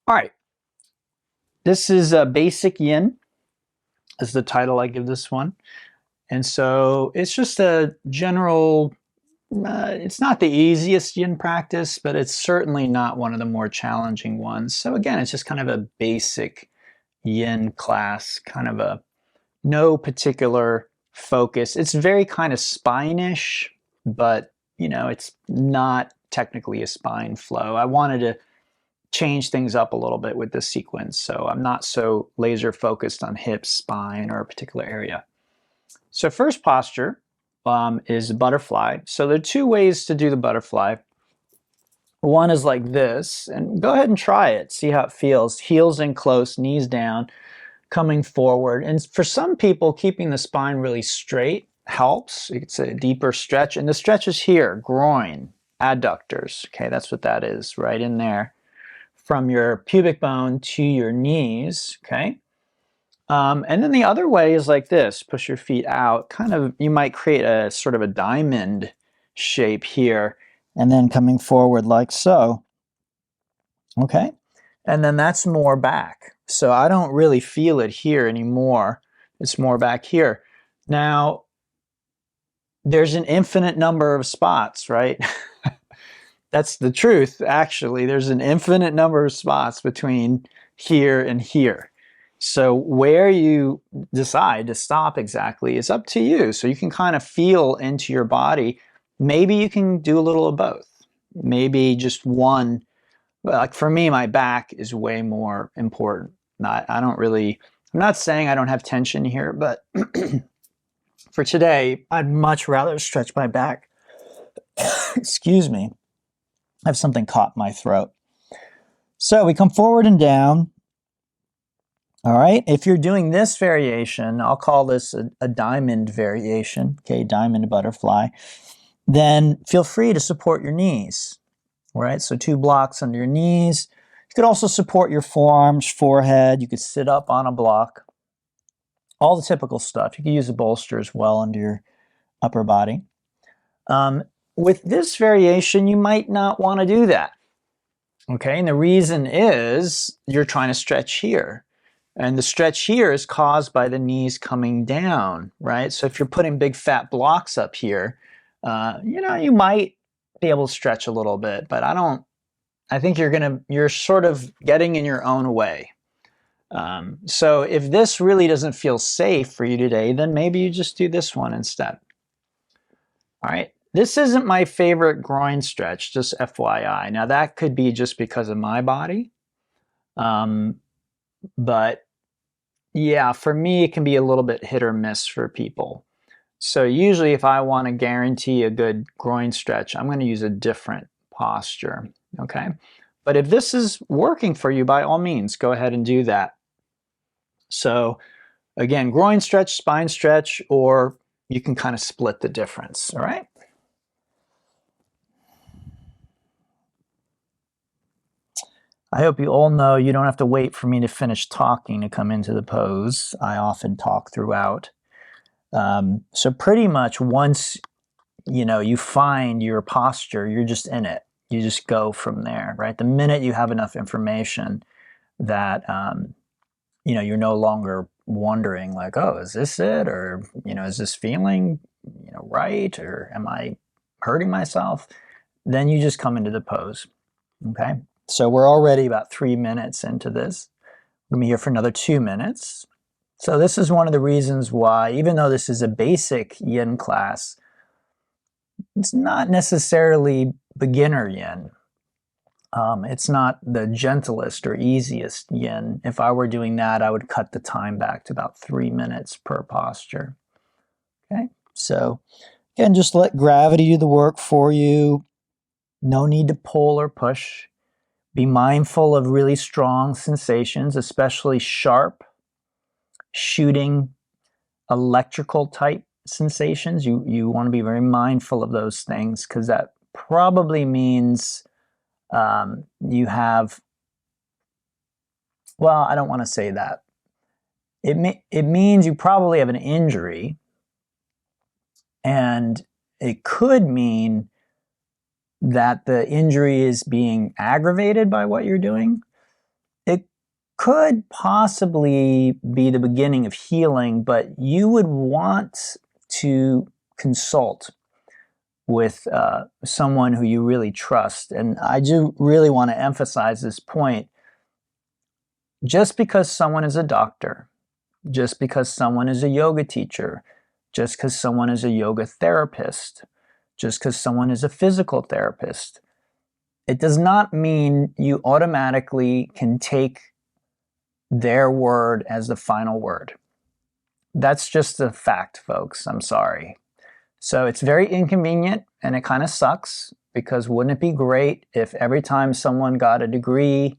All right, this is a basic yin, is the title I give this one. And so it's just a general, it's not the easiest yin practice, but it's certainly not one of the more challenging ones. So again, it's just kind of a basic yin class, kind of a no particular focus. It's very kind of spine-ish, but it's not technically a spine flow. I wanted to change things up a little bit with this sequence, so I'm not so laser focused on hips, spine, or a particular area. So first posture is butterfly. So there are two ways to do the butterfly. One is like this, and go ahead and try it, see how it feels. Heels in close, knees down, coming forward. And for some people, keeping the spine really straight helps. It's a deeper stretch, and the stretch is here, groin, adductors. Okay, that's what that is, right in there, from your pubic bone to your knees, okay? And then the other way is like this, push your feet out, kind of, you might create a sort of a diamond shape here, and then coming forward like so, okay? And then that's more back. So I don't really feel it here anymore. It's more back here. Now, there's an infinite number of spots, right? That's the truth, actually. There's an infinite number of spots between here and here. So where you decide to stop exactly is up to you. So you can kind of feel into your body. Maybe you can do a little of both. Maybe just one. Like for me, my back is way more important. I'm not saying I don't have tension here, but for today, I'd much rather stretch my back. Excuse me. I have something caught in my throat. So we come forward and down. All right. If you're doing this variation, I'll call this a diamond variation, okay, diamond butterfly, then feel free to support your knees. All right. So 2 blocks under your knees. You could also support your forearms, forehead. You could sit up on a block. All the typical stuff. You could use a bolster as well under your upper body. With this variation, you might not want to do that. Okay, and the reason is you're trying to stretch here. And the stretch here is caused by the knees coming down, right? So if you're putting big fat blocks up here, you might be able to stretch a little bit, but I think you're sort of getting in your own way. So if this really doesn't feel safe for you today, then maybe you just do this one instead. All right. This isn't my favorite groin stretch, just FYI. Now that could be just because of my body. But yeah, for me, it can be a little bit hit or miss for people. So usually if I want to guarantee a good groin stretch, I'm going to use a different posture. Okay. But if this is working for you, by all means, go ahead and do that. So again, groin stretch, spine stretch, or you can kind of split the difference. All right. I hope you all know you don't have to wait for me to finish talking to come into the pose. I often talk throughout. So pretty much once you find your posture, you're just in it. You just go from there, right? The minute you have enough information that you're no longer wondering like, oh, is this it? Or is this feeling right? Or am I hurting myself? Then you just come into the pose. Okay. So we're already about 3 minutes into this. We're going to be here for another 2 minutes. So this is one of the reasons why, even though this is a basic yin class, it's not necessarily beginner yin. It's not the gentlest or easiest yin. If I were doing that, I would cut the time back to about 3 minutes per posture. Okay, so again, just let gravity do the work for you. No need to pull or push. Be mindful of really strong sensations, especially sharp, shooting, electrical type sensations. You want to be very mindful of those things because that probably means you have, well, I don't want to say that. It means you probably have an injury, and it could mean that the injury is being aggravated by what you're doing. it could possibly be the beginning of healing, but you would want to consult with someone who you really trust. And I do really want to emphasize this point. Just because someone is a doctor, just because someone is a yoga teacher, just because someone is a yoga therapist, just because someone is a physical therapist, it does not mean you automatically can take their word as the final word. That's just a fact, folks. I'm sorry. So it's very inconvenient and it kind of sucks, because wouldn't it be great if every time someone got a degree,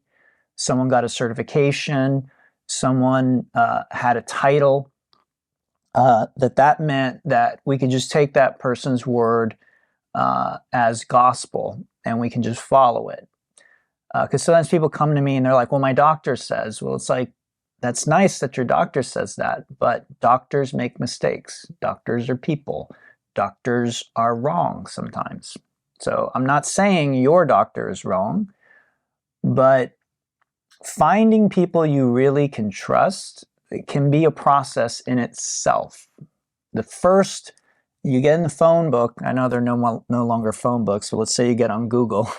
someone got a certification, someone had a title, that meant that we could just take that person's word as gospel and we can just follow it. Because sometimes people come to me and they're like, well, my doctor says. Well, it's like, that's nice that your doctor says that, but doctors make mistakes. Doctors are people. Doctors are wrong sometimes. So I'm not saying your doctor is wrong, but finding people you really can trust, it can be a process in itself. The first, you get in the phone book. I know they're no longer phone books, so let's say you get on Google.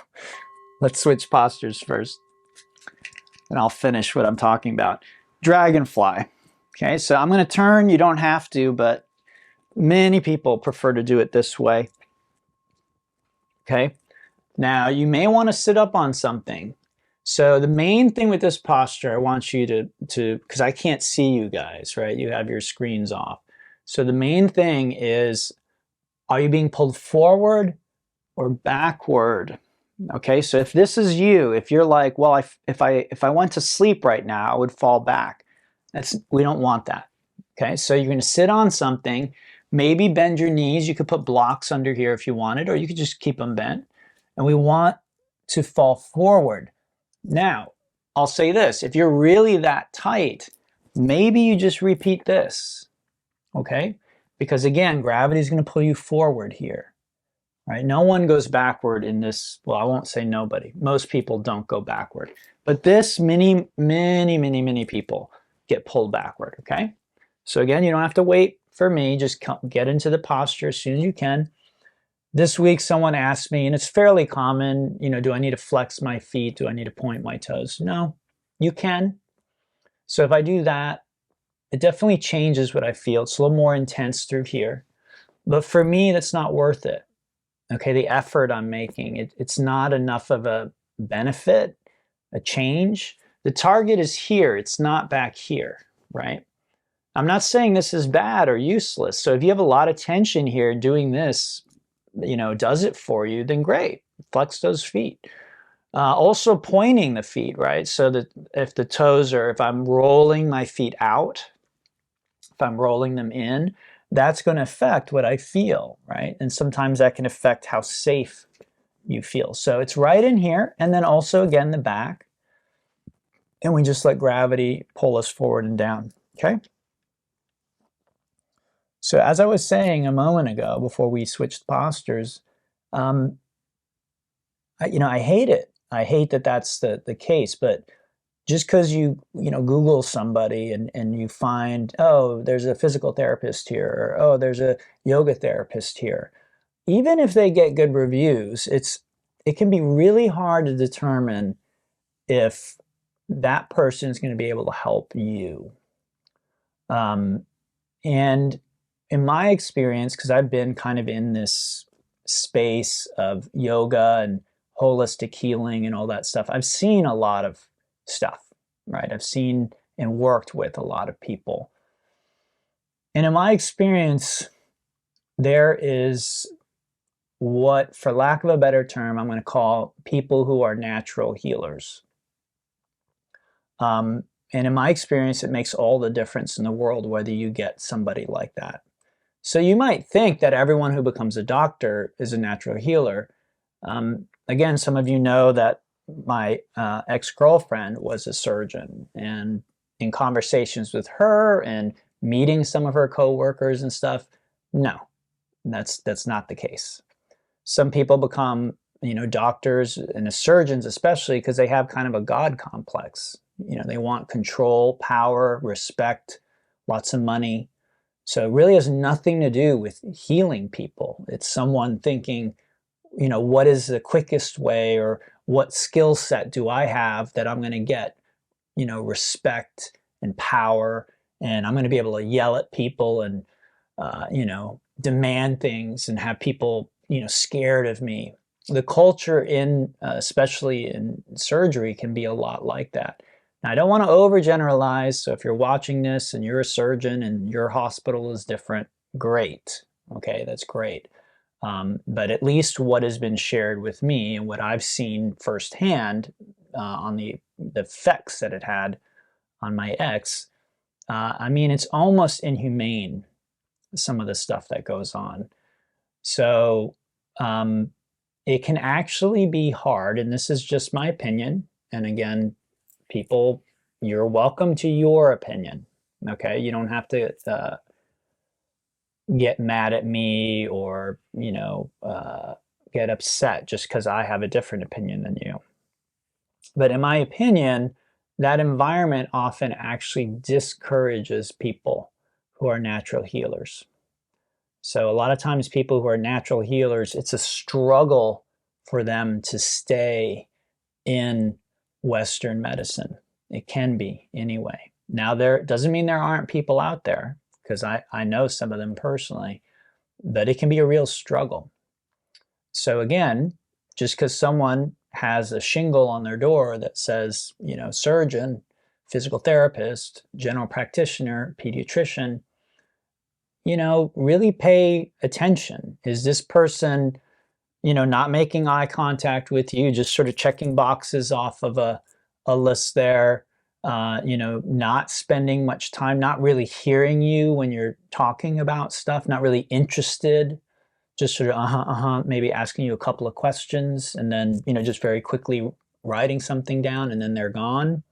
Let's switch postures first, and I'll finish what I'm talking about. Dragonfly. Okay, so I'm going to turn. You don't have to, but many people prefer to do it this way. Okay, now you may want to sit up on something. So the main thing with this posture, I want you to because I can't see you guys, right? You have your screens off. So the main thing is, are you being pulled forward or backward? Okay, so if this is you, if you're like, well, if I went to sleep right now, I would fall back. We don't want that. Okay, so you're going to sit on something, maybe bend your knees. You could put blocks under here if you wanted, or you could just keep them bent. And we want to fall forward. Now, I'll say this: if you're really that tight, maybe you just repeat this. Okay, because again, gravity is going to pull you forward here. Right? No one goes backward in this. Well, I won't say nobody. Most people don't go backward. But this, many people get pulled backward, okay? So again, you don't have to wait for me. Just get into the posture as soon as you can. This week, someone asked me, and it's fairly common, do I need to flex my feet? Do I need to point my toes? No, you can. So if I do that, it definitely changes what I feel. It's a little more intense through here. But for me, that's not worth it. Okay, the effort I'm making, it's not enough of a benefit, a change. The target is here, it's not back here, right? I'm not saying this is bad or useless. So if you have a lot of tension here, doing this, does it for you, then great, flex those feet. Also pointing the feet, right? So that if I'm rolling my feet out, if I'm rolling them in, that's going to affect what I feel, right? And sometimes that can affect how safe you feel. So it's right in here, and then also again the back, and we just let gravity pull us forward and down, okay? So as I was saying a moment ago before we switched postures, I hate it. I hate that that's the case, but just because you Google somebody and you find, oh, there's a physical therapist here, or oh, there's a yoga therapist here, even if they get good reviews, it can be really hard to determine if that person is going to be able to help you. And in my experience, because I've been kind of in this space of yoga and holistic healing and all that stuff, I've seen a lot of stuff, right? I've seen and worked with a lot of people. And in my experience, there is what, for lack of a better term, I'm going to call people who are natural healers. And in my experience, it makes all the difference in the world whether you get somebody like that. So you might think that everyone who becomes a doctor is a natural healer. Again, some of you know that my ex-girlfriend was a surgeon, and in conversations with her and meeting some of her coworkers and stuff, no, that's not the case. Some people become, doctors and surgeons, especially because they have kind of a God complex. You know, they want control, power, respect, lots of money. So it really has nothing to do with healing people. It's someone thinking, you know, what is the quickest way, or what skill set do I have that I'm going to get, you know, respect and power, and I'm going to be able to yell at people and, you know, demand things and have people, you know, scared of me. The culture in, especially in surgery, can be a lot like that. Now, I don't want to overgeneralize. So if you're watching this and you're a surgeon and your hospital is different, great. Okay, that's great. But at least what has been shared with me and what I've seen firsthand on the effects that it had on my ex, I mean, it's almost inhumane, some of the stuff that goes on. So it can actually be hard, and this is just my opinion. And again, people, you're welcome to your opinion. Okay, you don't have to get mad at me or, you know, get upset just because I have a different opinion than you. But in my opinion, that environment often actually discourages people who are natural healers. So a lot of times people who are natural healers, it's a struggle for them to stay in Western medicine. It can be anyway. Now, there doesn't mean there aren't people out there, because I know some of them personally, but it can be a real struggle. So again, just because someone has a shingle on their door that says, you know, surgeon, physical therapist, general practitioner, pediatrician, you know, really pay attention. Is this person, you know, not making eye contact with you, just sort of checking boxes off of a list there, you know, not spending much time, not really hearing you when you're talking about stuff, not really interested, just sort of maybe asking you a couple of questions and then, you know, just very quickly writing something down and then they're gone.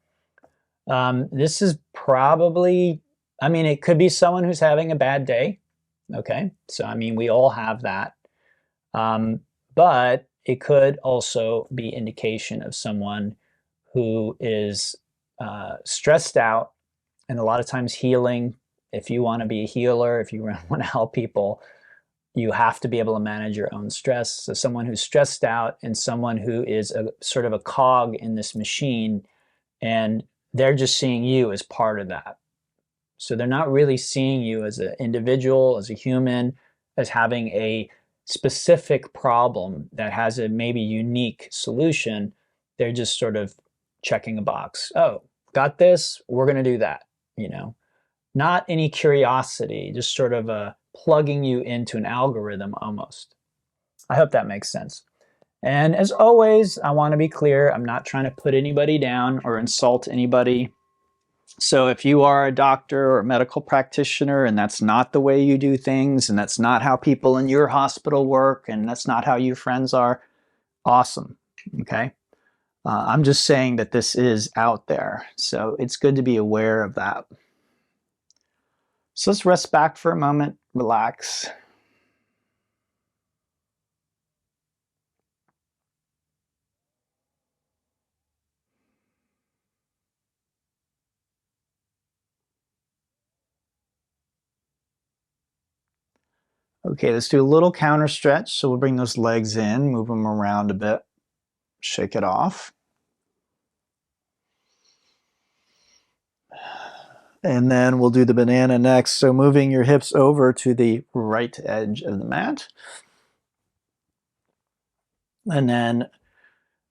This is probably, I mean, it could be someone who's having a bad day. Okay. So, I mean, we all have that. But it could also be indication of someone who is stressed out, and a lot of times healing, if you want to be a healer, if you want to help people, you have to be able to manage your own stress. So someone who's stressed out and someone who is a sort of a cog in this machine, and they're just seeing you as part of that. So they're not really seeing you as an individual, as a human, as having a specific problem that has a maybe unique solution. They're just sort of checking a box. Oh, got this, we're going to do that, you know. Not any curiosity, just sort of plugging you into an algorithm almost. I hope that makes sense. And as always, I want to be clear, I'm not trying to put anybody down or insult anybody. So if you are a doctor or a medical practitioner and that's not the way you do things, and that's not how people in your hospital work, and that's not how your friends are, awesome, okay? I'm just saying that this is out there, so it's good to be aware of that. So let's rest back for a moment, relax. Okay, let's do a little counter stretch. So we'll bring those legs in, move them around a bit, shake it off. And then we'll do the banana next. So moving your hips over to the right edge of the mat. And then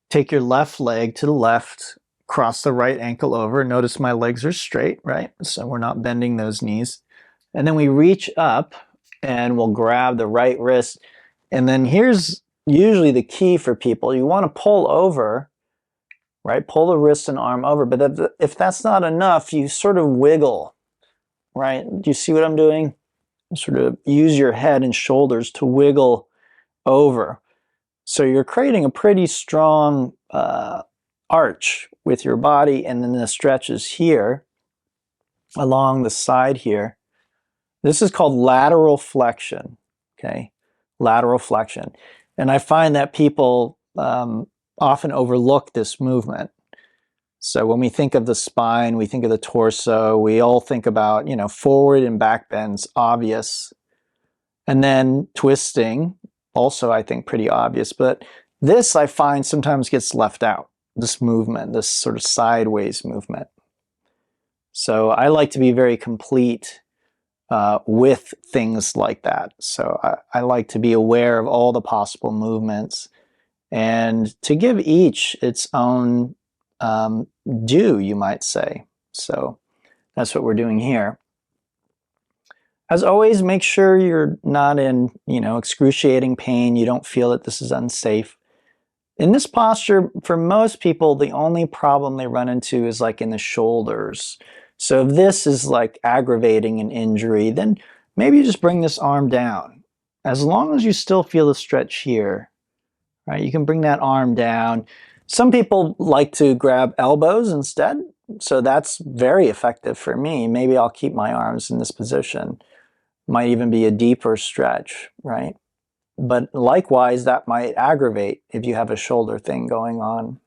take your left leg to the left, cross the right ankle over. Notice my legs are straight, right? So we're not bending those knees. And then we reach up and we'll grab the right wrist. And then here's usually the key for people. You want to pull over, right? Pull the wrist and arm over. But if that's not enough, you sort of wiggle, right? Do you see what I'm doing? Sort of use your head and shoulders to wiggle over. So you're creating a pretty strong arch with your body, and then the stretch is here along the side here. This is called lateral flexion, okay? Lateral flexion. And I find that people often overlook this movement. So when we think of the spine, we think of the torso, we all think about, forward and back bends, obvious. And then twisting, also I think pretty obvious. But this I find sometimes gets left out, this movement, this sort of sideways movement. So I like to be very complete with things like that. So I like to be aware of all the possible movements and to give each its own due, you might say. So that's what we're doing here. As always, make sure you're not in, excruciating pain. You don't feel that this is unsafe. In this posture, for most people, the only problem they run into is like in the shoulders. So if this is like aggravating an injury, then maybe you just bring this arm down. As long as you still feel the stretch here, right? You can bring that arm down. Some people like to grab elbows instead. So that's very effective for me. Maybe I'll keep my arms in this position. Might even be a deeper stretch, right? But likewise, that might aggravate if you have a shoulder thing going on.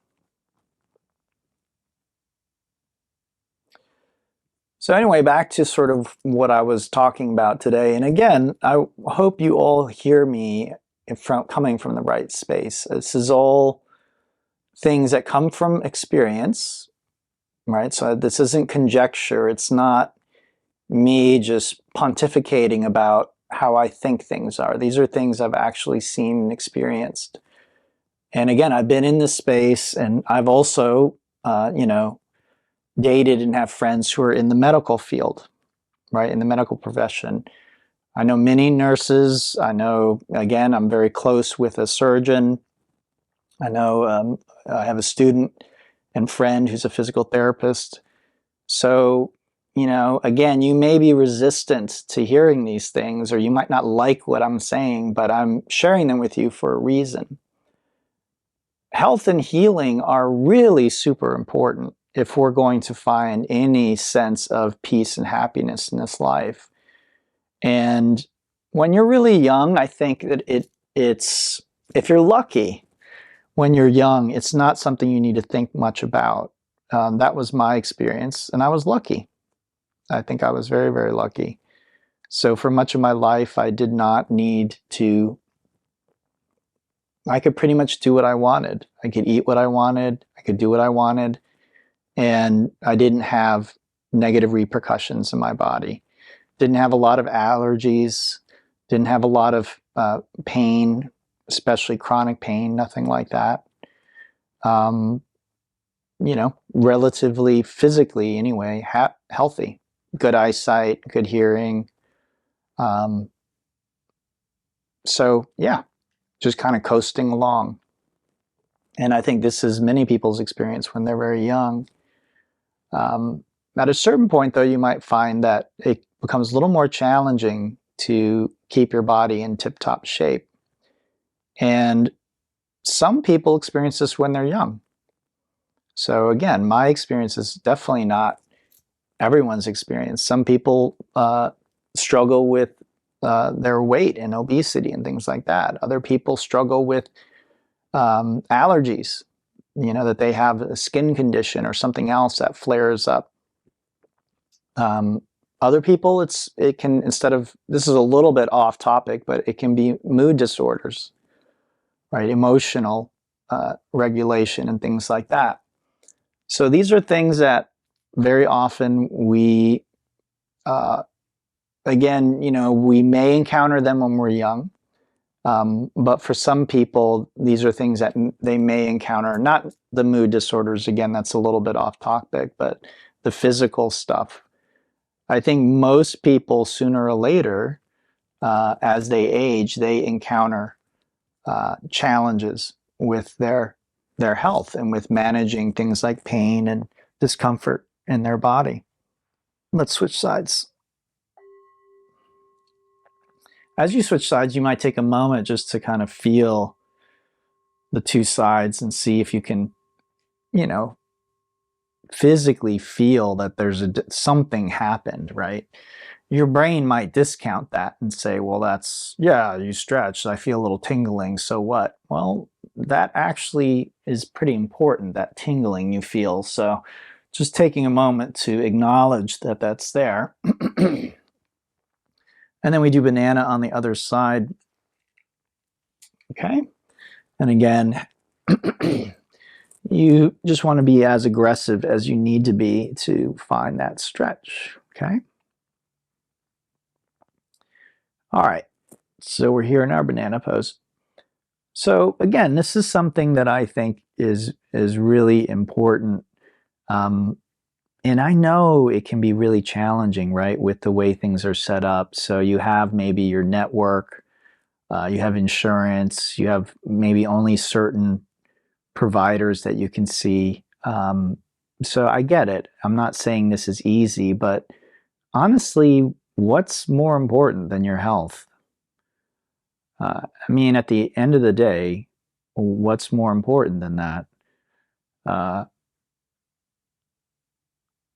So anyway, back to sort of what I was talking about today. And again, I hope you all hear me coming from the right space. This is all things that come from experience, right? So this isn't conjecture. It's not me just pontificating about how I think things are. These are things I've actually seen and experienced. And again, I've been in this space, and I've also, dated and have friends who are in the medical field, right? In the medical profession. I know many nurses. I know, again, I'm very close with a surgeon. I know I have a student and friend who's a physical therapist. So, again, you may be resistant to hearing these things, or you might not like what I'm saying, but I'm sharing them with you for a reason. Health and healing are really super important if we're going to find any sense of peace and happiness in this life. And when you're really young, I think that it's, if you're lucky, when you're young, it's not something you need to think much about. That was my experience, and I was lucky. I think I was very, very lucky. So for much of my life, I did not need to, I could pretty much do what I wanted. I could eat what I wanted. I could do what I wanted. And I didn't have negative repercussions in my body. Didn't have a lot of allergies. Didn't have a lot of pain, especially chronic pain, nothing like that. Relatively physically anyway, healthy. Good eyesight, good hearing. So yeah, just kind of coasting along. And I think this is many people's experience when they're very young. At a certain point, though, you might find that it becomes a little more challenging to keep your body in tip-top shape. And some people experience this when they're young. So again, my experience is definitely not everyone's experience. Some people struggle with their weight and obesity and things like that. Other people struggle with allergies, that they have a skin condition or something else that flares up. Other people, it can, instead of, this is a little bit off topic, but it can be mood disorders, right? Emotional regulation and things like that. So these are things that very often we, again, we may encounter them when we're young. But for some people, these are things that they may encounter, not the mood disorders, again, that's a little bit off topic, but the physical stuff. I think most people, sooner or later, as they age, they encounter challenges with their health and with managing things like pain and discomfort in their body. Let's switch sides. As you switch sides, you might take a moment just to kind of feel the two sides and see if you can, physically feel that there's something happened, right? Your brain might discount that and say, well, that's, yeah, you stretched, I feel a little tingling, so what? Well, that actually is pretty important, that tingling you feel. So just taking a moment to acknowledge that that's there. And then we do banana on the other side. Okay. And again, you just want to be as aggressive as you need to be to find that stretch. Okay. All right. So we're here in our banana pose. So again, this is something that I think is really important. And I know it can be really challenging, right, with the way things are set up. So you have maybe your network, you have insurance, you have maybe only certain providers that you can see. So I get it. I'm not saying this is easy, but honestly, what's more important than your health? I mean, at the end of the day, what's more important than that?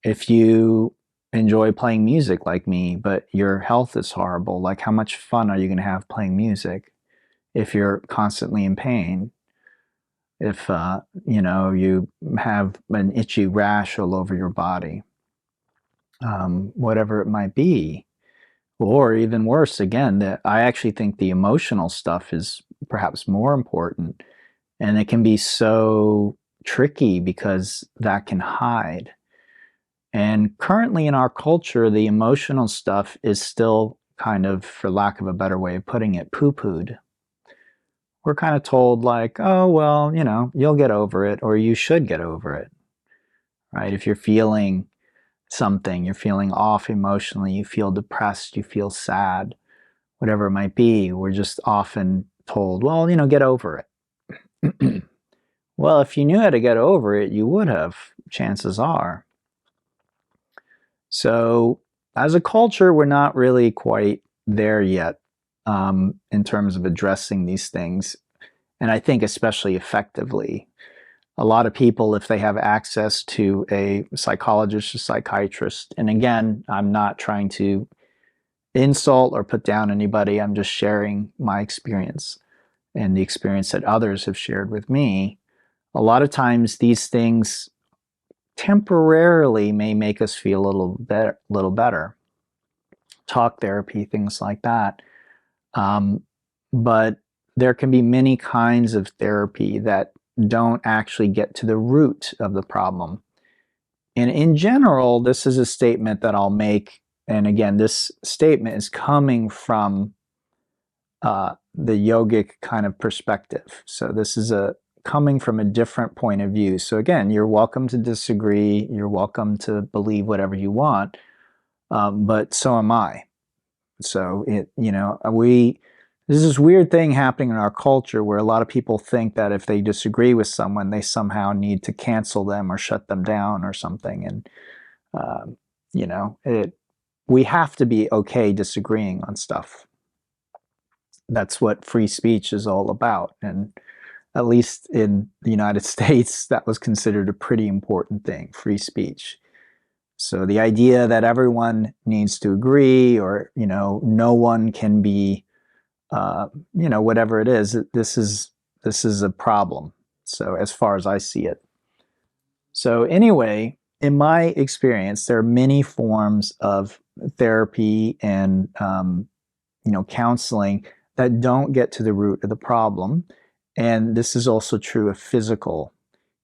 If you enjoy playing music like me, but your health is horrible, like how much fun are you going to have playing music if you're constantly in pain? If, you know, you have an itchy rash all over your body, whatever it might be. Or even worse, again, that I actually think the emotional stuff is perhaps more important. And it can be so tricky because that can hide. And currently in our culture, the emotional stuff is still kind of, for lack of a better way of putting it, poo-pooed. We're kind of told like, oh, well, you know, you'll get over it, or you should get over it, right? If you're feeling something, you're feeling off emotionally, you feel depressed, you feel sad, whatever it might be, we're just often told, well, you know, get over it. Well, if you knew how to get over it, you would have, chances are. So as a culture, we're not really quite there yet in terms of addressing these things. And I think especially effectively. A lot of people, if they have access to a psychologist or psychiatrist, and again, I'm not trying to insult or put down anybody, I'm just sharing my experience and the experience that others have shared with me. A lot of times these things temporarily may make us feel a little better. Talk therapy, things like that. But there can be many kinds of therapy that don't actually get to the root of the problem. And in general, this is a statement that I'll make. And again, this statement is coming from the yogic kind of perspective. So this is coming from a different point of view. So again, you're welcome to disagree. You're welcome to believe whatever you want. But so am I. So there's this weird thing happening in our culture where a lot of people think that if they disagree with someone, they somehow need to cancel them or shut them down or something. And, we have to be okay disagreeing on stuff. That's what free speech is all about. And at least in the United States, that was considered a pretty important thing, free speech. So the idea that everyone needs to agree or, no one can be, whatever it is, this is a problem. So as far as I see it. So anyway, in my experience, there are many forms of therapy and, counseling that don't get to the root of the problem. And this is also true of physical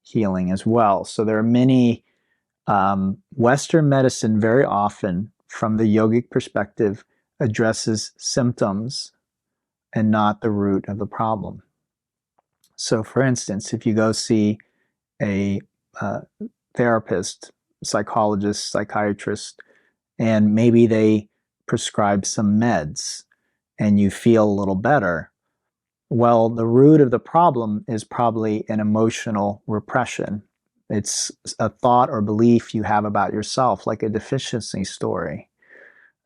healing as well. So there are many Western medicine very often, from the yogic perspective, addresses symptoms and not the root of the problem. So for instance, if you go see a therapist, psychologist, psychiatrist, and maybe they prescribe some meds and you feel a little better, well, the root of the problem is probably an emotional repression. It's a thought or belief you have about yourself, like a deficiency story,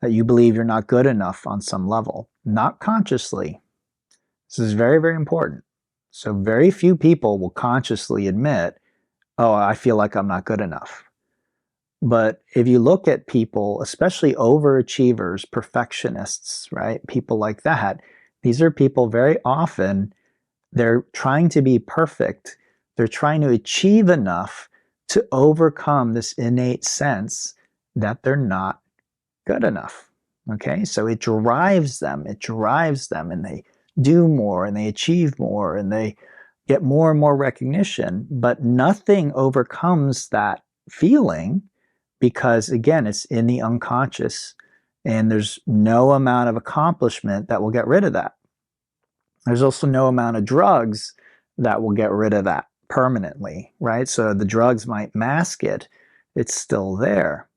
that you believe you're not good enough on some level, not consciously. This is very, very important. So very few people will consciously admit, oh, I feel like I'm not good enough. But if you look at people, especially overachievers, perfectionists, right? People like that, these are people very often They're trying to be perfect. They're trying to achieve enough to overcome this innate sense that they're not good enough. Okay, so it drives them, and they do more and they achieve more and they get more and more recognition, but nothing overcomes that feeling because, again, it's in the unconscious and there's no amount of accomplishment that will get rid of that. There's also no amount of drugs that will get rid of that permanently, right? So the drugs might mask it, it's still there.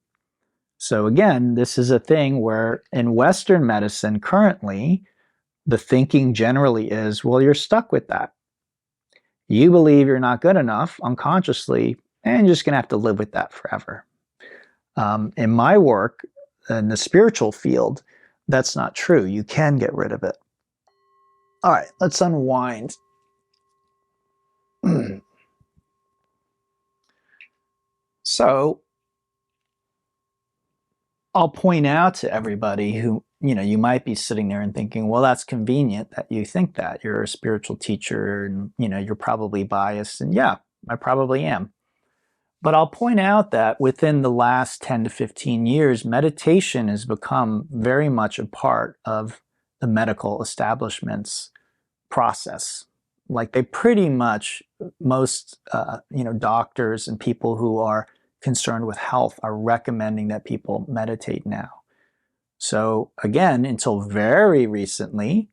So again, this is a thing where in Western medicine currently, the thinking generally is, well, you're stuck with that. You believe you're not good enough unconsciously, and you're just going to have to live with that forever. In my work, in the spiritual field, that's not true. You can get rid of it. All right, let's unwind. So I'll point out to everybody who, you might be sitting there and thinking, well, that's convenient that you think that. You're a spiritual teacher and, you're probably biased. And yeah, I probably am. But I'll point out that within the last 10 to 15 years, meditation has become very much a part of the medical establishment's process. Like they pretty much, most doctors and people who are concerned with health are recommending that people meditate now. So again, until very recently,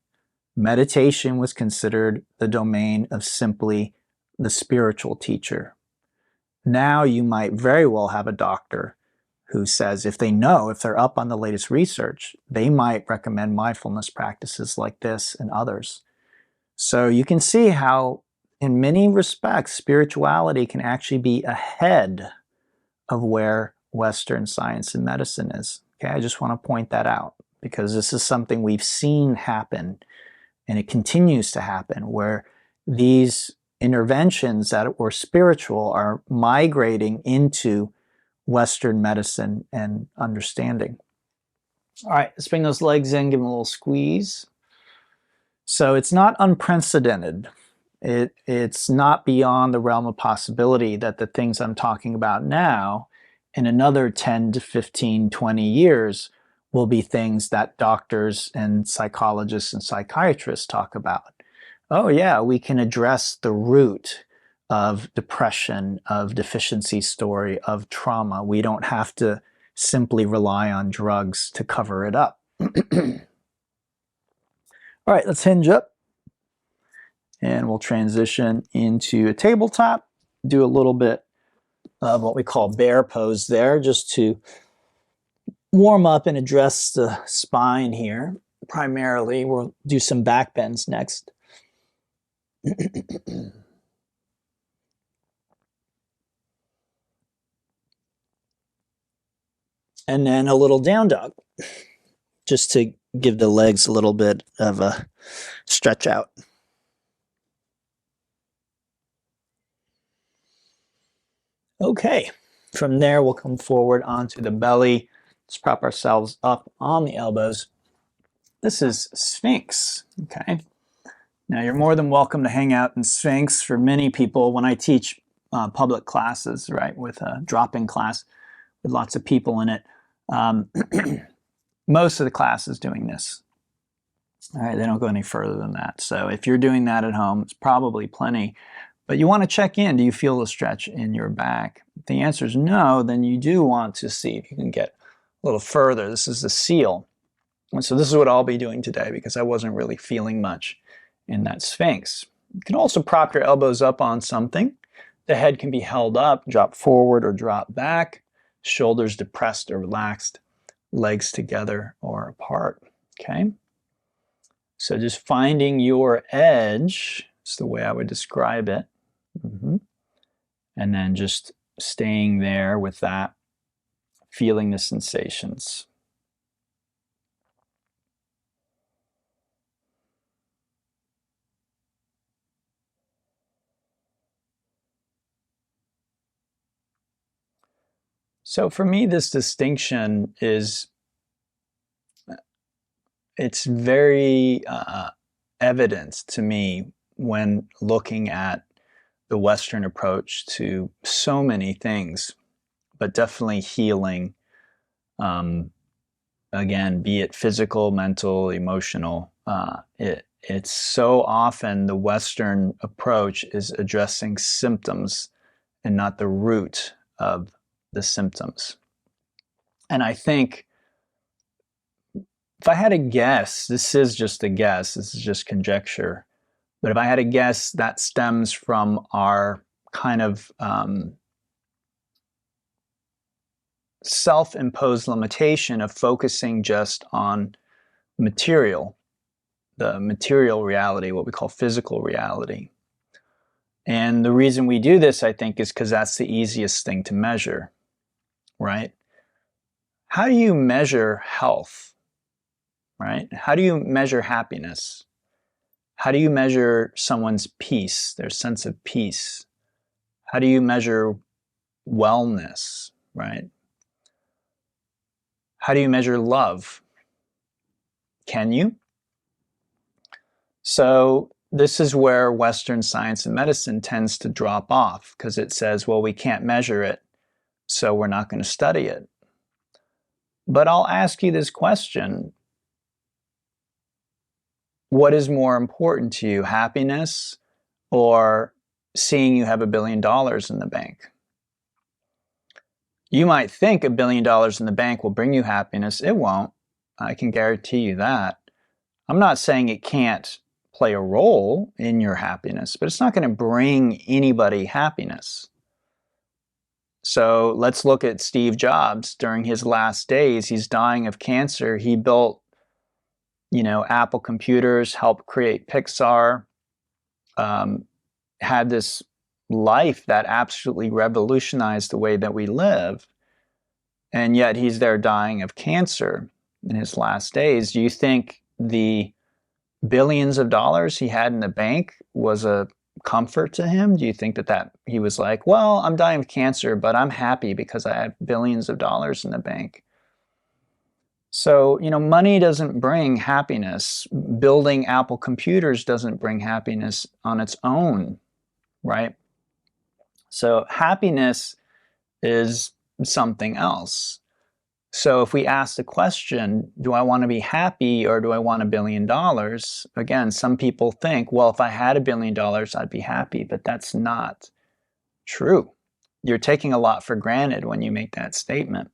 meditation was considered the domain of simply the spiritual teacher. Now you might very well have a doctor who says if they're up on the latest research, they might recommend mindfulness practices like this and others. So you can see how in many respects, spirituality can actually be ahead of where Western science and medicine is. Okay, I just want to point that out because this is something we've seen happen and it continues to happen where these interventions that were spiritual are migrating into Western medicine and understanding. All right, let's bring those legs in, give them a little squeeze. So it's not unprecedented. It's not beyond the realm of possibility that the things I'm talking about now in another 10 to 15, 20 years will be things that doctors and psychologists and psychiatrists talk about. Oh yeah, we can address the root of depression, of deficiency story, of trauma. We don't have to simply rely on drugs to cover it up. All right, let's hinge up. And we'll transition into a tabletop, do a little bit of what we call bear pose there, just to warm up and address the spine here. Primarily, we'll do some back bends next. And then a little down dog, just to give the legs a little bit of a stretch out. Okay, from there we'll come forward onto the belly. Let's prop ourselves up on the elbows. This is Sphinx, okay? Now you're more than welcome to hang out in Sphinx. For many people, when I teach public classes, right, with a drop-in class with lots of people in it, most of the class is doing this. All right, they don't go any further than that. So if you're doing that at home, it's probably plenty. But you want to check in. Do you feel the stretch in your back? If the answer is no, then you do want to see if you can get a little further. This is the seal. And so this is what I'll be doing today because I wasn't really feeling much in that Sphinx. You can also prop your elbows up on something. The head can be held up, drop forward or drop back. Shoulders depressed or relaxed. Legs together or apart. Okay? So just finding your edge is the way I would describe it. And then just staying there with that, feeling the sensations. So for me, this distinction is, it's very evident to me when looking at the Western approach to so many things, but definitely healing. Again, be it physical, mental, emotional. It's so often the Western approach is addressing symptoms and not the root of the symptoms. And I think if I had a guess, this is just a guess, this is just conjecture, but if I had a guess, that stems from our kind of self-imposed limitation of focusing just on material, the material reality, what we call physical reality. And the reason we do this, I think, is because that's the easiest thing to measure, right? How do you measure health, right? How do you measure happiness? How do you measure someone's peace, their sense of peace? How do you measure wellness, right? How do you measure love? Can you? So this is where Western science and medicine tends to drop off, because it says, well, we can't measure it, so we're not going to study it. But I'll ask you this question. What is more important to you, happiness or seeing you have $1 billion in the bank? You might think $1 billion in the bank will bring you happiness. It won't. I can guarantee you that. I'm not saying it can't play a role in your happiness, but it's not going to bring anybody happiness. So let's look at Steve Jobs. During his last days, he's dying of cancer. He built, Apple computers, helped create Pixar, had this life that absolutely revolutionized the way that we live. And yet he's there dying of cancer in his last days. Do you think the billions of dollars he had in the bank was a comfort to him? Do you think that he was like, well, I'm dying of cancer, but I'm happy because I have billions of dollars in the bank? So, money doesn't bring happiness. Building Apple computers doesn't bring happiness on its own, right? So happiness is something else. So if we ask the question, do I want to be happy or do I want $1 billion? Again, some people think, well, if I had $1 billion, I'd be happy, but that's not true. You're taking a lot for granted when you make that statement.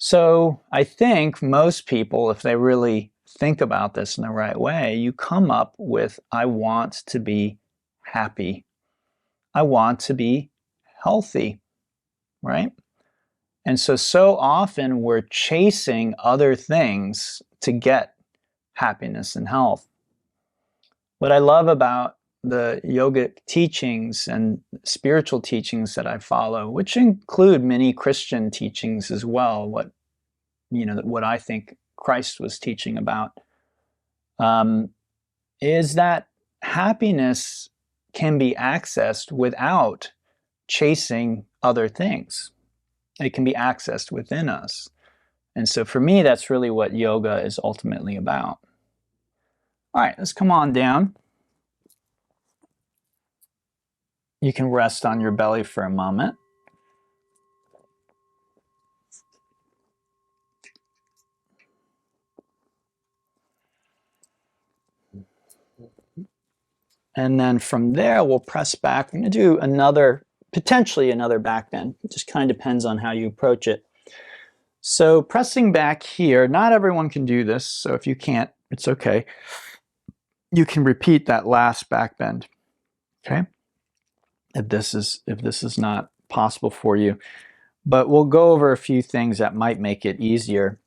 So I think most people, if they really think about this in the right way, you come up with, I want to be happy. I want to be healthy, right? And so often we're chasing other things to get happiness and health. What I love about the yogic teachings and spiritual teachings that I follow, which include many Christian teachings as well, what I think Christ was teaching about, is that happiness can be accessed without chasing other things. It can be accessed within us. And so for me, that's really what yoga is ultimately about. All right, let's come on down. You can rest on your belly for a moment. And then from there, we'll press back. We're going to do potentially another back bend. It just kind of depends on how you approach it. So pressing back here, not everyone can do this. So if you can't, it's okay. You can repeat that last back bend, okay? If this is not possible for you. But we'll go over a few things that might make it easier.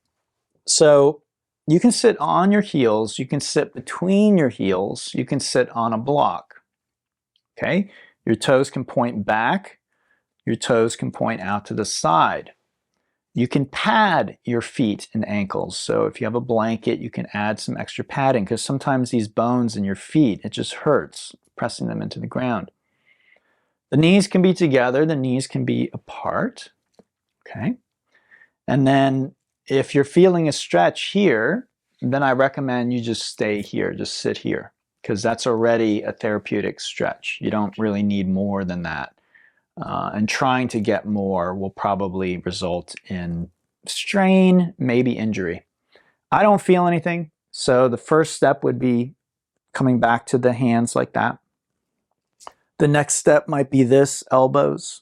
So you can sit on your heels, you can sit between your heels, you can sit on a block, okay? Your toes can point back, your toes can point out to the side. You can pad your feet and ankles. So if you have a blanket, you can add some extra padding, because sometimes these bones in your feet, it just hurts pressing them into the ground. The knees can be together, the knees can be apart, okay? And then if you're feeling a stretch here, then I recommend you just stay here, just sit here, because that's already a therapeutic stretch. You don't really need more than that. And trying to get more will probably result in strain, maybe injury. I don't feel anything. So the first step would be coming back to the hands like that. The next step might be this, elbows.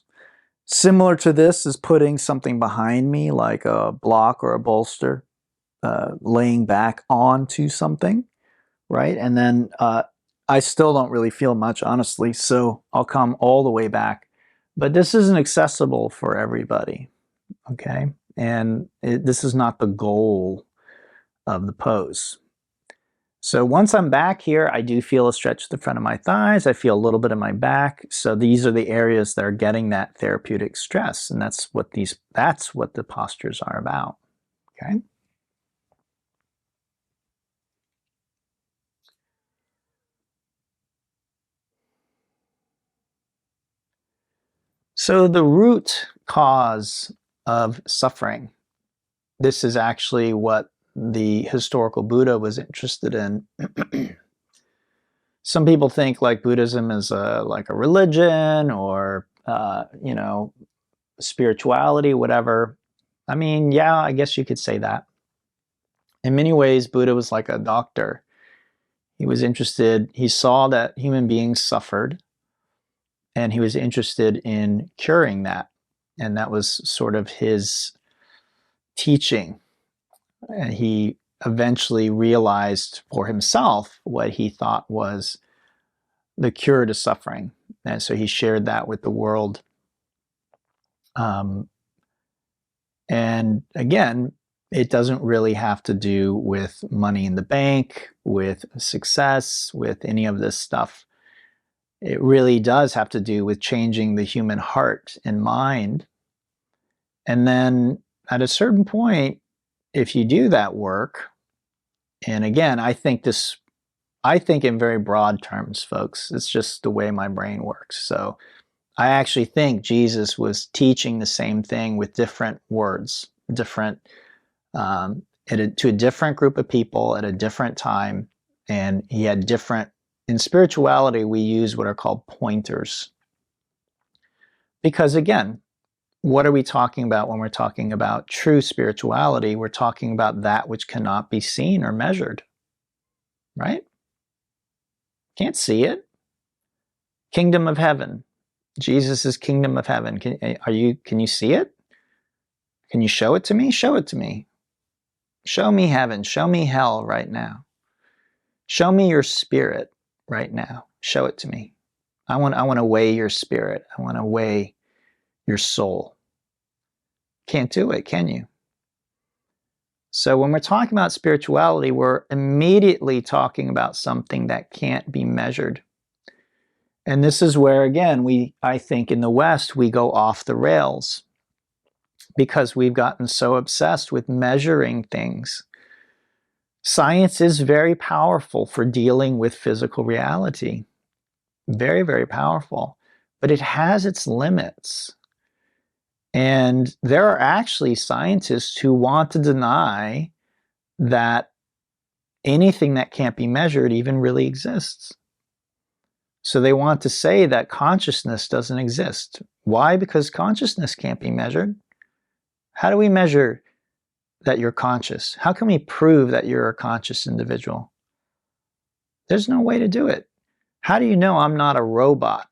Similar to this is putting something behind me, like a block or a bolster, laying back onto something, right? And then I still don't really feel much, honestly, so I'll come all the way back. But this isn't accessible for everybody, okay? And this is not the goal of the pose. So once I'm back here, I do feel a stretch at the front of my thighs. I feel a little bit in my back. So these are the areas that are getting that therapeutic stress, and that's what the postures are about. Okay. So the root cause of suffering, this is actually what the historical Buddha was interested in. Some people think like Buddhism is like a religion or, spirituality, whatever. I mean, yeah, I guess you could say that. In many ways, Buddha was like a doctor. He was interested, he saw that human beings suffered, and he was interested in curing that. And that was sort of his teaching. And he eventually realized for himself what he thought was the cure to suffering. And so he shared that with the world. And again, it doesn't really have to do with money in the bank, with success, with any of this stuff. It really does have to do with changing the human heart and mind. And then at a certain point, if you do that work, and again, I think in very broad terms, folks. It's just the way my brain works. So I actually think Jesus was teaching the same thing with different words, to a different group of people at a different time. And he had different, in spirituality, we use what are called pointers. Because again, what are we talking about when we're talking about true spirituality? We're talking about that which cannot be seen or measured, right? Can't see it. Kingdom of heaven. Jesus is kingdom of heaven. Can you see it? Can you show it to me? Show it to me. Show me heaven. Show me hell right now. Show me your spirit right now. Show it to me. I want to weigh your spirit. I want to weigh your soul. Can't do it, can you? So when we're talking about spirituality, we're immediately talking about something that can't be measured. And this is where, again, I think in the West, we go off the rails because we've gotten so obsessed with measuring things. Science is very powerful for dealing with physical reality. Very, very powerful. But it has its limits. And there are actually scientists who want to deny that anything that can't be measured even really exists. So they want to say that consciousness doesn't exist. Why? Because consciousness can't be measured. How do we measure that you're conscious? How can we prove that you're a conscious individual? There's no way to do it. How do you know I'm not a robot,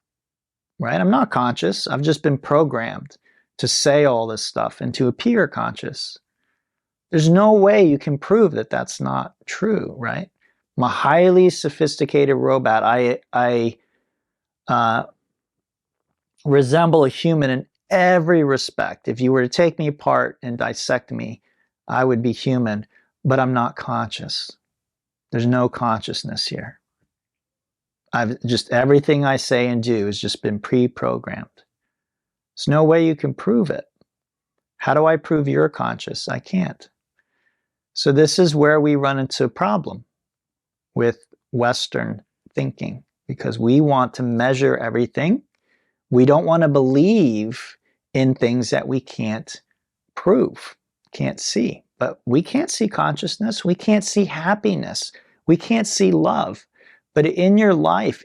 right? I'm not conscious. I've just been programmed to say all this stuff and to appear conscious. There's no way you can prove that that's not true, right? I'm a highly sophisticated robot. I resemble a human in every respect. If you were to take me apart and dissect me, I would be human, but I'm not conscious. There's no consciousness here. Everything I say and do has just been pre-programmed. There's no way you can prove it. How do I prove you're conscious? I can't. So this is where we run into a problem with Western thinking, because we want to measure everything. We don't want to believe in things that we can't prove, can't see. But we can't see consciousness. We can't see happiness. We can't see love. But in your life,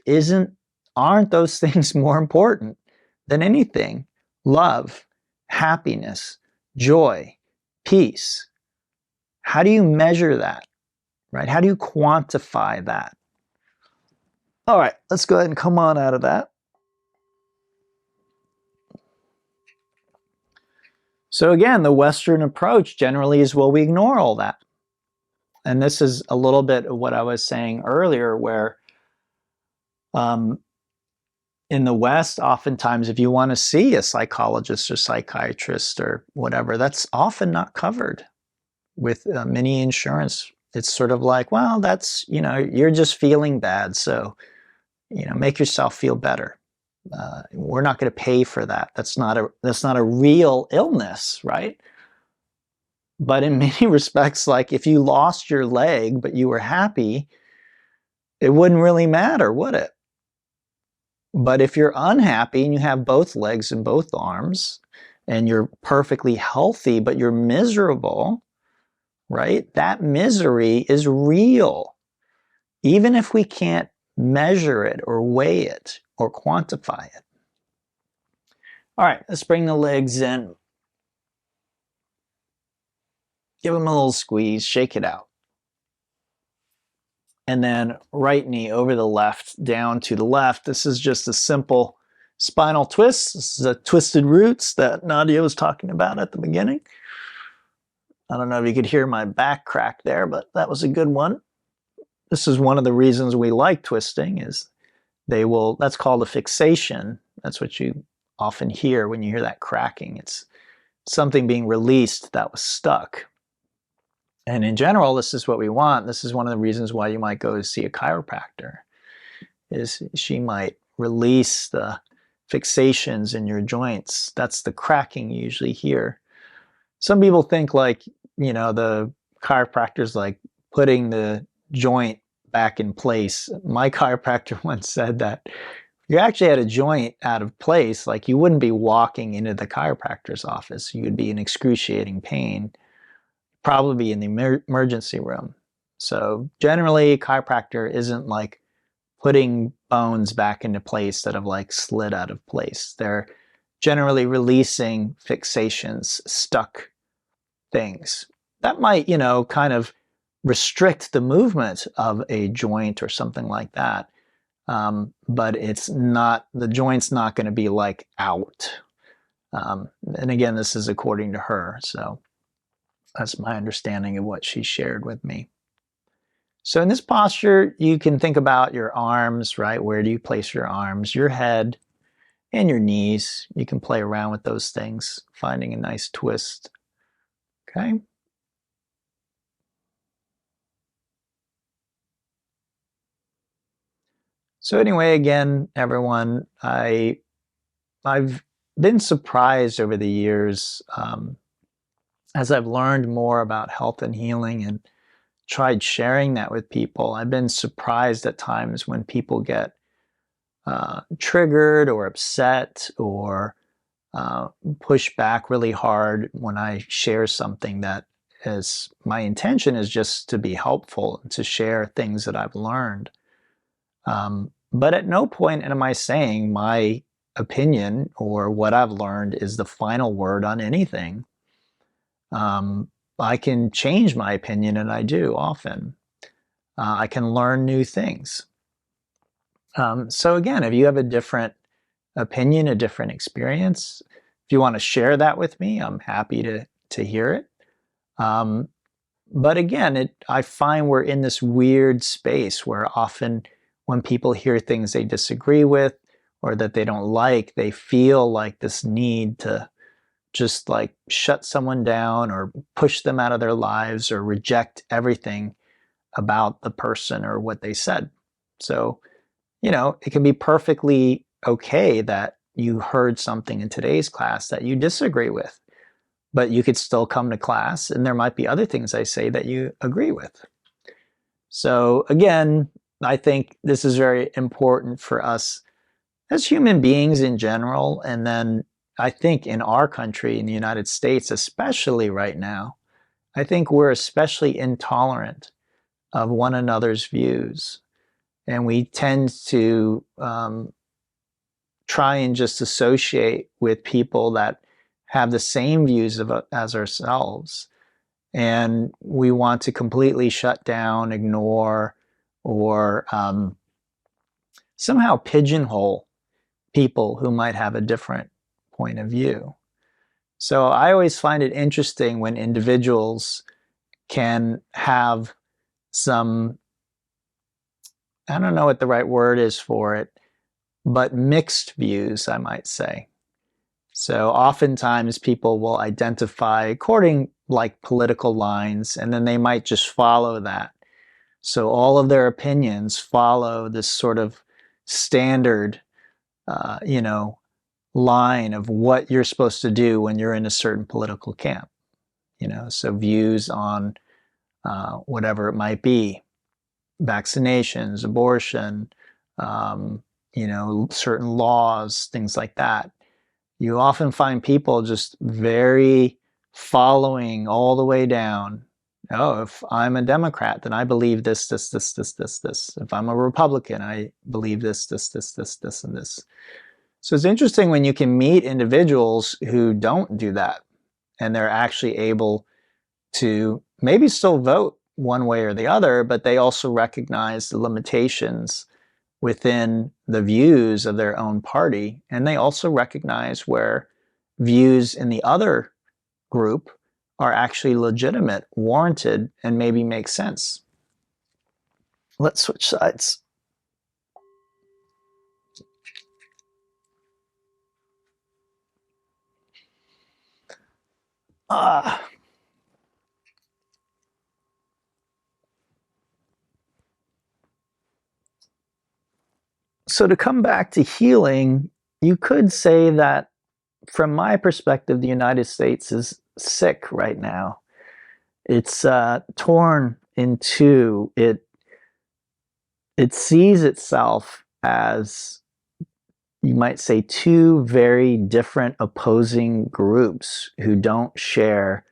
aren't those things more important than anything? Love, happiness, joy, peace. How do you measure that, right? How do you quantify that? All right, let's go ahead and come on out of that. So again, the Western approach generally is, well, we ignore all that. And this is a little bit of what I was saying earlier, where in the West, oftentimes, if you want to see a psychologist or psychiatrist or whatever, that's often not covered with many insurance. It's sort of like, well, that's, you're just feeling bad, so, make yourself feel better. We're not going to pay for that. That's not a real illness, right? But in many respects, like if you lost your leg but you were happy, it wouldn't really matter, would it? But if you're unhappy and you have both legs and both arms and you're perfectly healthy but you're miserable, right? That misery is real. Even if we can't measure it or weigh it or quantify it. All right, let's bring the legs in. Give them a little squeeze, shake it out. And then right knee over the left, down to the left. This is just a simple spinal twist. This is a twisted roots that Nadia was talking about at the beginning. I don't know if you could hear my back crack there, but that was a good one. This is one of the reasons we like twisting, is that's called a fixation. That's what you often hear when you hear that cracking. It's something being released that was stuck. And in general, this is what we want. This is one of the reasons why you might go to see a chiropractor, is she might release the fixations in your joints. That's the cracking you usually hear. Some people think like, the chiropractor's like putting the joint back in place. My chiropractor once said that if you actually had a joint out of place, like you wouldn't be walking into the chiropractor's office. You would be in excruciating pain, probably in the emergency room. So generally, chiropractor isn't like putting bones back into place that have like slid out of place. They're generally releasing fixations, stuck things. That might, kind of restrict the movement of a joint or something like that. But the joint's not going to be like out. And again, this is according to her. So that's my understanding of what she shared with me. So in this posture, you can think about your arms, right? Where do you place your arms, your head, and your knees? You can play around with those things, finding a nice twist. Okay. So anyway, again, everyone, I've been surprised over the years as I've learned more about health and healing and tried sharing that with people. I've been surprised at times when people get triggered or upset or push back really hard when I share something that is, my intention is just to be helpful and to share things that I've learned. But at no point am I saying my opinion or what I've learned is the final word on anything. I can change my opinion, and I do often. I can learn new things. So again, if you have a different opinion, a different experience, if you want to share that with me, I'm happy to hear it. But again, I find we're in this weird space where often when people hear things they disagree with or that they don't like, they feel like this need to just like shut someone down or push them out of their lives or reject everything about the person or what they said. So, it can be perfectly okay that you heard something in today's class that you disagree with, but you could still come to class and there might be other things I say that you agree with. So again, I think this is very important for us as human beings in general. And then I think in our country, in the United States, especially right now, I think we're especially intolerant of one another's views. And we tend to try and just associate with people that have the same views as ourselves. And we want to completely shut down, ignore, or somehow pigeonhole people who might have a different point of view. So I always find it interesting when individuals can have some, I don't know what the right word is for it, but mixed views, I might say. So oftentimes people will identify according like political lines, and then they might just follow that. So all of their opinions follow this sort of standard, you know, line of what you're supposed to do when you're in a certain political camp. You know, so views on whatever it might be, vaccinations, abortion, you know, certain laws, things like that. You often find people just very following all the way down. Oh, if I'm a Democrat, then I believe this, this, this, this, this, this. If I'm a Republican, I believe this, this, this, this, this, and this. So it's interesting when you can meet individuals who don't do that, and they're actually able to maybe still vote one way or the other, but they also recognize the limitations within the views of their own party. And they also recognize where views in the other group are actually legitimate, warranted, and maybe make sense. Let's switch sides. So to come back to healing, you could say that from my perspective, the United States is sick right now. It's torn in two. It sees itself as, you might say, two very different opposing groups who don't share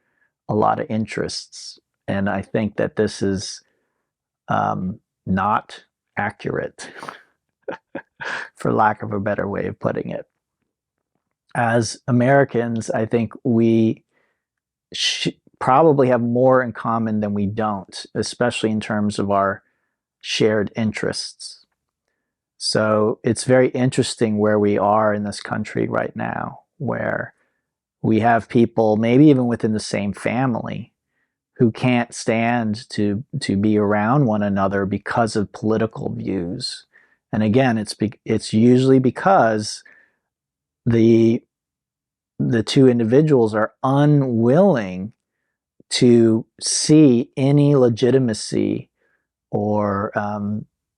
a lot of interests. And I think that this is not accurate, for lack of a better way of putting it. As Americans, I think we probably have more in common than we don't, especially in terms of our shared interests. So it's very interesting where we are in this country right now, where we have people, maybe even within the same family, who can't stand to be around one another because of political views. And again, it's usually because the two individuals are unwilling to see any legitimacy or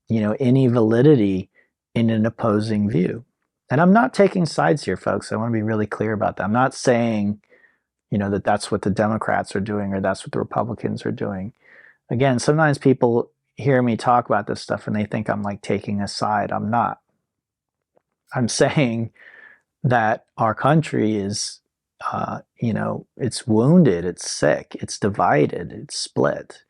you know, any validity in an opposing view. And I'm not taking sides here, folks. I want to be really clear about that. I'm not saying, you know, that that's what the Democrats are doing or that's what the Republicans are doing. Again, sometimes people hear me talk about this stuff and they think I'm like taking a side. I'm not. I'm saying that our country is, you know, it's wounded, it's sick, it's divided, it's split.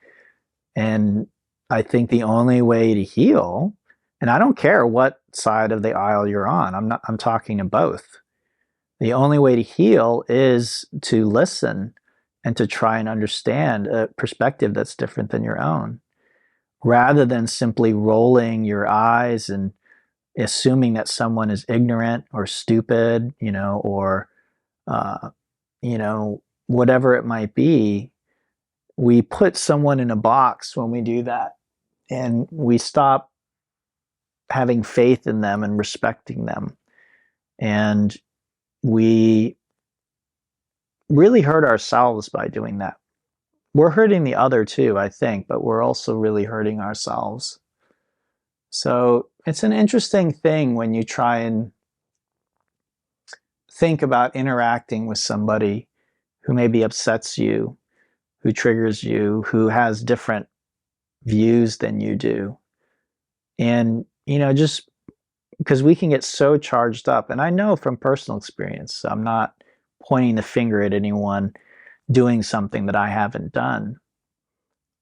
And I think the only way to heal, and I don't care what side of the aisle you're on, I'm talking to both. The only way to heal is to listen and to try and understand a perspective that's different than your own, rather than simply rolling your eyes and assuming that someone is ignorant or stupid, you know, or, you know, whatever it might be. We put someone in a box when we do that, and we stop having faith in them and respecting them. And we really hurt ourselves by doing that. We're hurting the other too, I think, but we're also really hurting ourselves. So it's an interesting thing when you try and think about interacting with somebody who maybe upsets you, who triggers you, who has different views than you do. And, you know, just because we can get so charged up, and I know from personal experience, so I'm not pointing the finger at anyone doing something that I haven't done,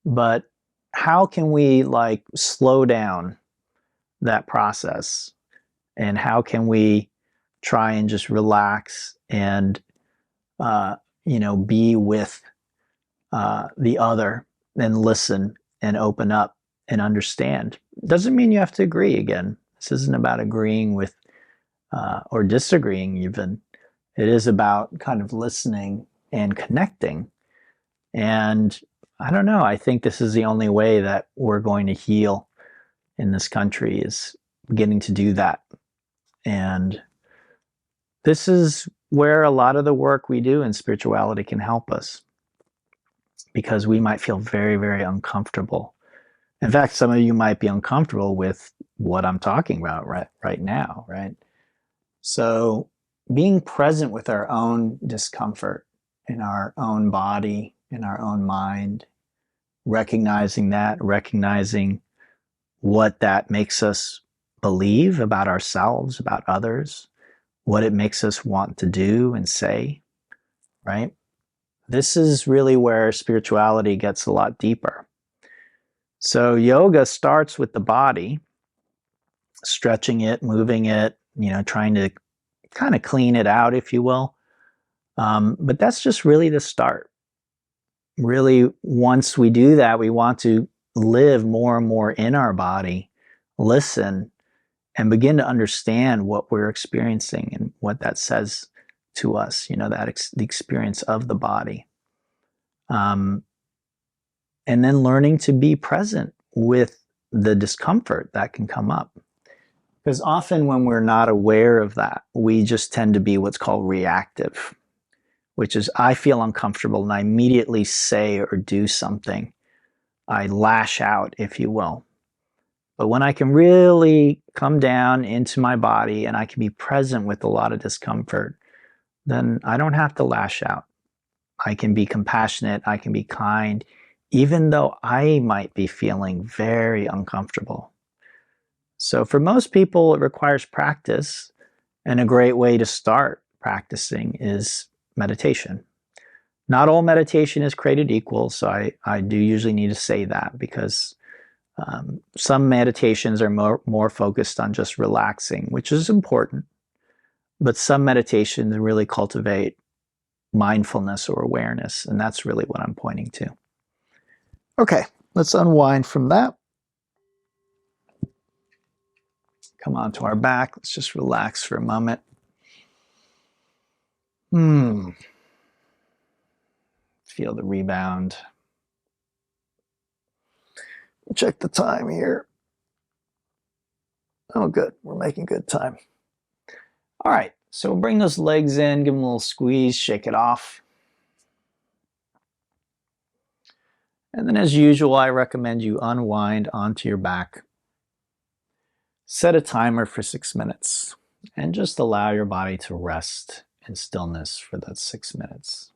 but how can we like slow down that process, and how can we try and just relax and be with the other and listen and open up and understand. Doesn't mean you have to agree. Again, this isn't about agreeing with or disagreeing even. It is about kind of listening and connecting. And I don't know, I think this is the only way that we're going to heal in this country, is getting to do that. And this is where a lot of the work we do in spirituality can help us, because we might feel very, very uncomfortable. In fact, some of you might be uncomfortable with what I'm talking about right now, right? So being present with our own discomfort in our own body, in our own mind, recognizing that, recognizing what that makes us believe about ourselves, about others, what it makes us want to do and say, right? This is really where spirituality gets a lot deeper. So yoga starts with the body, stretching it, moving it, trying to kind of clean it out, if you will. But that's just really the start. Really, once we do that, we want to live more and more in our body, listen, and begin to understand what we're experiencing and what that says to us, the experience of the body. And then learning to be present with the discomfort that can come up. Because often when we're not aware of that, we just tend to be what's called reactive, which is I feel uncomfortable and I immediately say or do something. I lash out, if you will. But when I can really come down into my body and I can be present with a lot of discomfort, then I don't have to lash out. I can be compassionate, I can be kind, even though I might be feeling very uncomfortable. So for most people, it requires practice, and a great way to start practicing is meditation. Not all meditation is created equal, so I do usually need to say that, because some meditations are more focused on just relaxing, which is important, but some meditations really cultivate mindfulness or awareness, and that's really what I'm pointing to. Okay, let's unwind from that. Come onto our back. Let's just relax for a moment. Feel the rebound. Check the time here. Oh, good. We're making good time. All right, so we'll bring those legs in, give them a little squeeze, shake it off. And then as usual, I recommend you unwind onto your back. Set a timer for 6 minutes and just allow your body to rest in stillness for that 6 minutes.